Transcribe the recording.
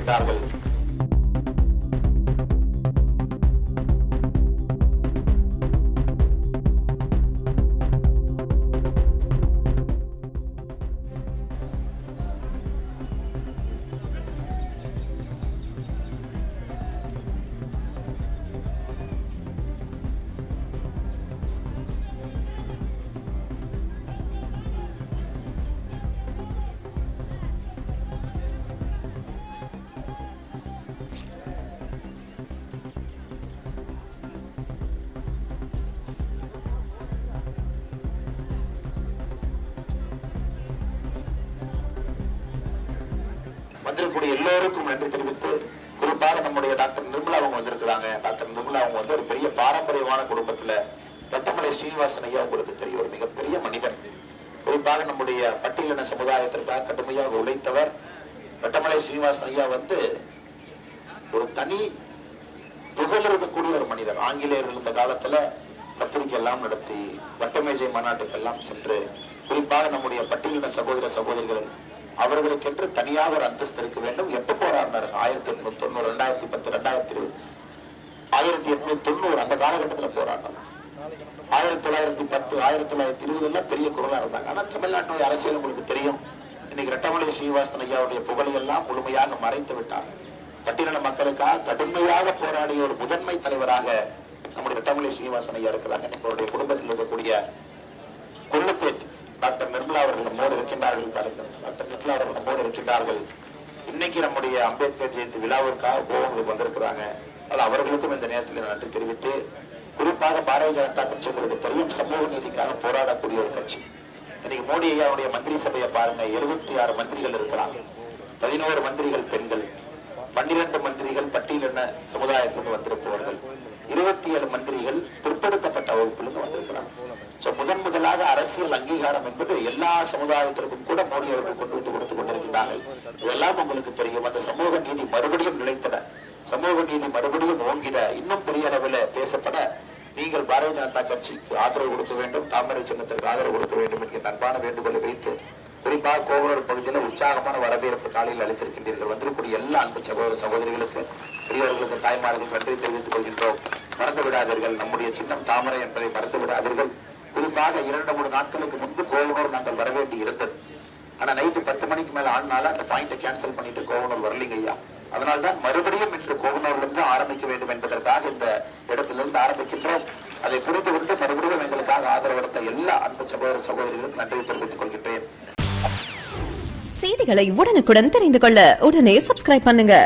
கொண்டிருக்கின்றார்கள். வந்திருக்கக்கூடிய எல்லோருக்கும் நன்றி தெரிவித்து, குறிப்பாக நம்முடைய டாக்டர் நிர்மலா அவங்க வந்திருக்கிறாங்க. டாக்டர் நிர்மலா அவங்க வந்து ஒரு பெரிய பாரம்பரியமான குடும்பத்துல, ரட்டமலை ஸ்ரீனிவாசன் ஐயா உங்களுக்கு தெரியும், ஒரு மிகப்பெரிய மனிதன். குறிப்பாக நம்முடைய பட்டியலின சமுதாயத்திற்காக கடுமையாக உழைத்தவர். ரட்டமலை ஸ்ரீனிவாசன் ஐயா வந்து ஒரு தனி புகழ் இருக்கக்கூடிய ஒரு மனிதர். ஆங்கிலேயர்கள் இந்த காலத்துல பத்திரிகை எல்லாம் நடத்தி, வட்டமேஜை மாநாட்டுக்கெல்லாம் சென்று, குறிப்பாக நம்முடைய பட்டியலின சகோதர சகோதரிகள் அவர்களுக்கென்று தனியாக ஒரு அந்தஸ்து இருக்க வேண்டும். எப்ப போராடினாரு? 1890, 2010, 2020, 1890 அந்த காலகட்டத்தில் போராடினார். 1910, 1920 எல்லாம் பெரிய குரலா இருந்தாங்க. ஆனா தமிழ்நாட்டுடைய அரசியல் உங்களுக்கு தெரியும். இன்னைக்கு ரட்டமலை ஸ்ரீனிவாசன் ஐயாவுடைய புகழையெல்லாம் முழுமையாக மறைத்து விட்டார். பட்டியலின மக்களுக்காக கடுமையாக போராடிய ஒரு முதன்மை தலைவராக நம்முடைய ரட்டமலை ஸ்ரீனிவாசன் ஐயா இருக்கிறாங்க. எங்களுடைய குடும்பத்தில் இருக்கக்கூடிய கொள்ளுப்பேட் டாக்டர் நிர்மலா அவர்கள் நம்மோடு இருக்கின்றார்கள். டாக்டர் நிர்மலா அவர்கள் நம்மோடு இருக்கின்றார்கள். இன்னைக்கு நம்முடைய அம்பேத்கர் ஜெயந்தி விழாவிற்காக கோவங்களுக்கு வந்திருக்கிறாங்க. அவர்களுக்கும் இந்த நேரத்தில் நன்றி தெரிவித்து, குறிப்பாக பாரதிய ஜனதா கட்சி உங்களுக்கு தெரியும், சமூக நீதிக்காக போராடக்கூடிய ஒரு கட்சி. இன்னைக்கு மோடி ஐயாவுடைய மந்திரி சபையை பாருங்க, 76 மந்திரிகள் இருக்கிறாங்க. 11 மந்திரிகள் பெண்கள், 12 மந்திரிகள் பட்டியலின சமுதாயத்திலிருந்து வந்திருப்பவர்கள், 27 மந்திரிகள் பிற்படுத்தப்பட்ட வகுப்பிலிருந்து வந்திருக்கிறாங்க. முதலாக அரசியல் அங்கீகாரம் என்பது எல்லா சமுதாயத்திற்கும் கூட மோடி அவர்கள் கொண்டு வந்து கொடுத்துக் கொண்டிருக்கிறார்கள். இதெல்லாம் உங்களுக்கு தெரியும். அந்த சமூக நீதி மறுபடியும் நிலைத்தன, சமூக நீதி மறுபடியும் ஓங்கிட, இன்னும் பெரிய அளவில் பேசப்பட நீங்கள் பாரதிய ஜனதா கட்சிக்கு ஆதரவு கொடுக்க வேண்டும், தாமரை சின்னத்திற்கு ஆதரவு கொடுக்க வேண்டும் என்கிற அன்பான வேண்டுகோளை வைத்து, குறிப்பாக கோவலூர் பகுதியில் உற்சாகமான வரவேற்பு காலையில் அளித்திருக்கின்றீர்கள். வந்திருக்கூடிய எல்லா அன்பு சகோதர சகோதரிகளுக்கு, பெரியவர்களுக்கு, தாய்மார்களுக்கு நன்றி தெரிவித்துக் கொள்கின்றோம். மறந்து விடாதீர்கள், நம்முடைய சின்னம் தாமரை என்பதை மறந்து விடாதீர்கள். குறிப்பாக 2-3 நாட்களுக்கு முன்பு கோவனூர் நாங்கள் வரவேண்டி இருந்தது. ஆனா நைட்டு 10 மணிக்கு மேல ஆனால அந்த பாயிண்ட கேன்சல் பண்ணிட்டு கோவனூர் வரலீங்க ஐயா. அதனால்தான் மறுபடியும் இன்று கோவனூர்லிருந்து ஆரம்பிக்க வேண்டும் என்பதற்காக இந்த இடத்திலிருந்து ஆரம்பிக்கின்றோம். அதை புரிந்து கொண்டு மறுபடியும் எங்களுக்காக ஆதரவளித்த எல்லா அன்பு சகோதர சகோதரிகளுக்கும் நன்றி தெரிவித்துக் கொள்கின்றேன். செய்திகளை உடனுக்குடன் தெரிந்து கொள்ள உடனே சப்ஸ்கிரைப் பண்ணுங்க.